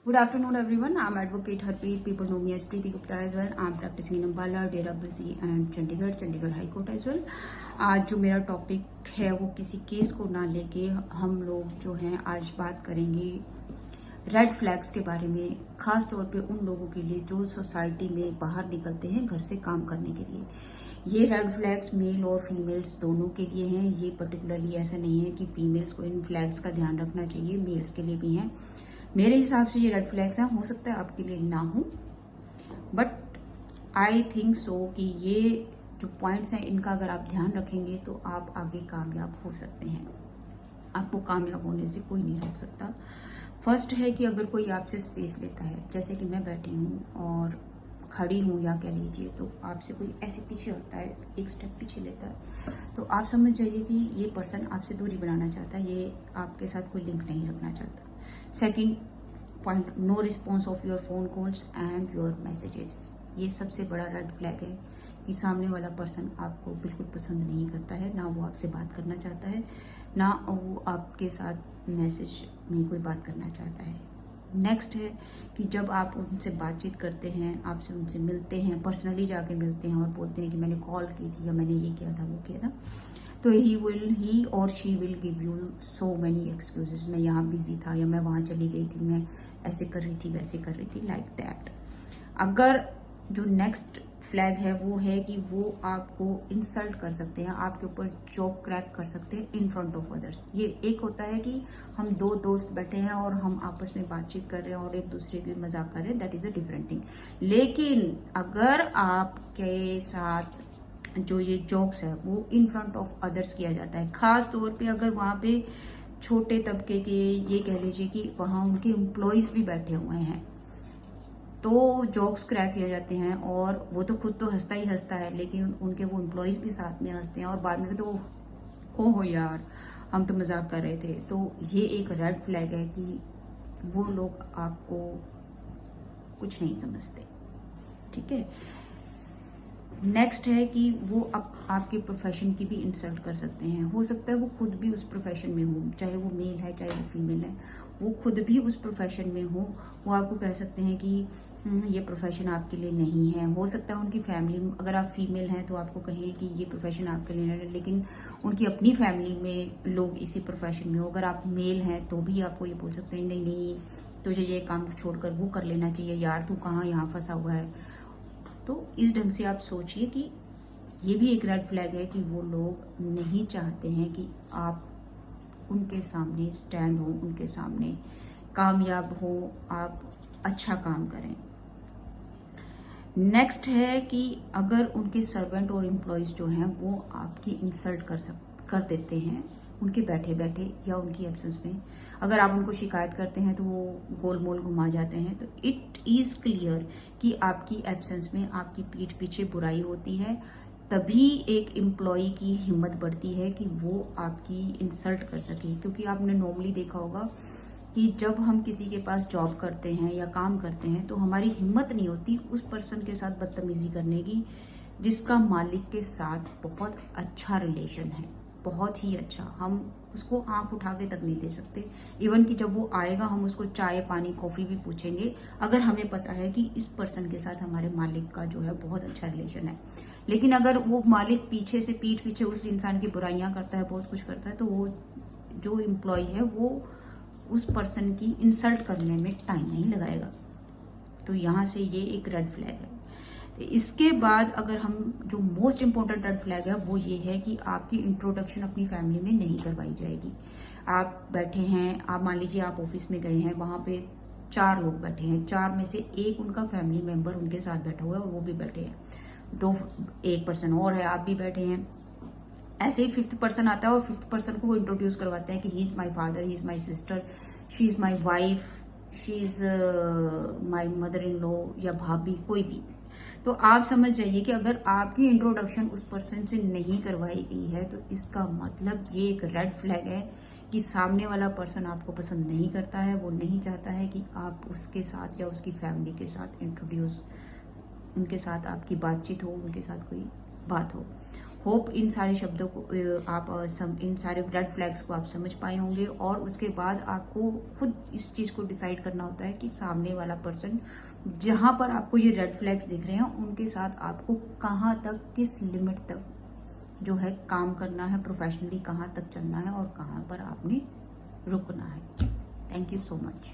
Good afternoon, everyone. I'm Advocate Harpreet. People know me as Preeti Gupta as well. I'm practicing in Ambala, Dehradun and Chandigarh high court as well. आज जो मेरा topic है वो किसी case को ना लेके हम लोग जो हैं आज बात करेंगे रेड फ्लैग्स के बारे में, खास तौर पे उन लोगों के लिए जो सोसाइटी में बाहर निकलते हैं घर से काम करने के लिए। ये रेड फ्लैग्स मेल और फीमेल्स दोनों के लिए हैं। ये पर्टिकुलरली ऐसा नहीं है कि फीमेल्स को इन फ्लैग्स का ध्यान रखना चाहिए, मेल्स के लिए भी हैं। मेरे हिसाब से ये रेड फ्लैग्स हैं, हो सकता है आपके लिए ना हो, बट आई थिंक सो कि ये जो पॉइंट्स हैं इनका अगर आप ध्यान रखेंगे तो आप आगे कामयाब हो सकते हैं। आपको कामयाब होने से कोई नहीं रोक सकता। फर्स्ट है कि अगर कोई आपसे स्पेस लेता है, जैसे कि मैं बैठी हूँ और खड़ी हूँ या कह लीजिए, तो आपसे कोई ऐसे पीछे होता है, एक स्टेप पीछे लेता है, तो आप समझ जाइए कि ये पर्सन आपसे दूरी बनाना चाहता है, ये आपके साथ कोई लिंक नहीं रखना चाहता। Second point, no response of your phone calls and your messages. ये सबसे बड़ा रेड फ्लैग है कि सामने वाला पर्सन आपको बिल्कुल पसंद नहीं करता है, ना वो आपसे बात करना चाहता है, ना वो आपके साथ मैसेज में कोई बात करना चाहता है। नेक्स्ट है कि जब आप उनसे बातचीत करते हैं, आपसे उनसे मिलते हैं, पर्सनली जाके मिलते हैं और बोलते हैं कि मैंने कॉल की थी या मैंने ये किया था वो किया था, तो ही और she will give you so many excuses. मैं यहाँ बिजी था, या मैं वहां चली गई थी, मैं ऐसे कर रही थी, वैसे कर रही थी, लाइक दैट। अगर जो नेक्स्ट फ्लैग है वो है कि वो आपको इंसल्ट कर सकते हैं, आपके ऊपर जोक क्रैक कर सकते हैं इन फ्रंट ऑफ अदर्स। ये एक होता है कि हम दो दोस्त बैठे हैं और हम आपस में बातचीत कर रहे हैं और एक दूसरे की मजाक कर रहे हैं, that is a different thing. लेकिन अगर आपके साथ जो ये जोक्स है वो इन फ्रंट ऑफ अदर्स किया जाता है, खास तौर पे अगर वहां पे छोटे तबके के, ये कह लीजिए कि वहां उनके एम्प्लॉयज भी बैठे हुए हैं, तो जोक्स क्रैक किए जाते हैं और वो तो खुद तो हंसता ही हंसता है, लेकिन उनके वो एम्प्लॉयज भी साथ में हंसते हैं और बाद में तो ओहो यार हम तो मजाक कर रहे थे। तो ये एक रेड फ्लैग है कि वो लोग आपको कुछ नहीं समझते, ठीक है। नेक्स्ट है कि वो आपके प्रोफेशन की भी इंसल्ट कर सकते हैं। हो सकता है वो खुद भी उस प्रोफेशन में हो, चाहे वो मेल है चाहे वो फीमेल है, वो खुद भी उस प्रोफेशन में हो। वो आपको कह सकते हैं कि ये प्रोफेशन आपके लिए नहीं है। हो सकता है उनकी फैमिली, अगर आप फीमेल हैं तो आपको कहें कि ये प्रोफेशन आपके लिए नहीं है, लेकिन उनकी अपनी फैमिली में लोग इसी प्रोफेशन में हो। अगर आप मेल हैं तो भी आपको ये बोल सकते हैं नहीं नहीं तुझे ये काम छोड़कर वो कर लेना चाहिए यार, तू कहाँ यहाँ फंसा हुआ है। तो इस ढंग से आप सोचिए कि ये भी एक रेड फ्लैग है कि वो लोग नहीं चाहते हैं कि आप उनके सामने स्टैंड हो, उनके सामने कामयाब हो, आप अच्छा काम करें। नेक्स्ट है कि अगर उनके सर्वेंट और एम्प्लॉयज जो हैं वो आपकी इंसल्ट कर देते हैं उनके बैठे बैठे या उनकी एब्सेंस में, अगर आप उनको शिकायत करते हैं तो वो गोल मोल घुमा जाते हैं, तो इट इज क्लियर कि आपकी एब्सेंस में आपकी पीठ पीछे बुराई होती है। तभी एक एम्प्लॉय की हिम्मत बढ़ती है कि वो आपकी इंसल्ट कर सके, क्योंकि आपने नॉर्मली देखा होगा कि जब हम किसी के पास जॉब करते हैं या काम करते हैं तो हमारी हिम्मत नहीं होती उस पर्सन के साथ बदतमीजी करने की जिसका मालिक के साथ बहुत अच्छा रिलेशन है, बहुत ही अच्छा। हम उसको आंख उठा के तक नहीं दे सकते। इवन कि जब वो आएगा हम उसको चाय पानी कॉफी भी पूछेंगे अगर हमें पता है कि इस पर्सन के साथ हमारे मालिक का जो है बहुत अच्छा रिलेशन है। लेकिन अगर वो मालिक पीछे से पीठ पीछे उस इंसान की बुराइयां करता है, बहुत कुछ करता है, तो वो जो एम्प्लॉय है वो उस पर्सन की इंसल्ट करने में टाइम नहीं लगाएगा। तो यहां से ये एक रेड फ्लैग है। तो इसके बाद अगर हम जो मोस्ट इंपॉर्टेंट रेड फ्लैग है वो ये है कि आपकी इंट्रोडक्शन अपनी फैमिली में नहीं करवाई जाएगी। आप बैठे हैं, आप मान लीजिए आप ऑफिस में गए हैं, वहां पे 4 लोग बैठे हैं, 4 में से एक उनका फैमिली मेंबर उनके साथ बैठा हुआ है और वो भी बैठे हैं, दो एक पर्सन और है, आप भी बैठे हैं। ऐसे ही 5th पर्सन आता है और 5th पर्सन को वो इंट्रोड्यूस करवाते हैं कि he is my father, he is my sister, she is my wife, she is my mother in law या भाभी, कोई भी। तो आप समझ जाइए कि अगर आपकी इंट्रोडक्शन उस पर्सन से नहीं करवाई गई है तो इसका मतलब ये एक रेड फ्लैग है कि सामने वाला पर्सन आपको पसंद नहीं करता है, वो नहीं चाहता है कि आप उसके साथ या उसकी फैमिली के साथ इंट्रोड्यूस, उनके साथ आपकी बातचीत हो, उनके साथ कोई बात हो। होप इन सारे शब्दों को आप इन सारे रेड फ्लैग्स को आप समझ पाए होंगे, और उसके बाद आपको खुद इस चीज को डिसाइड करना होता है कि सामने वाला पर्सन जहां पर आपको ये रेड फ्लैग्स दिख रहे हैं उनके साथ आपको कहां तक, किस लिमिट तक जो है काम करना है, प्रोफेशनली कहां तक चलना है और कहां पर आपने रुकना है। Thank you so much.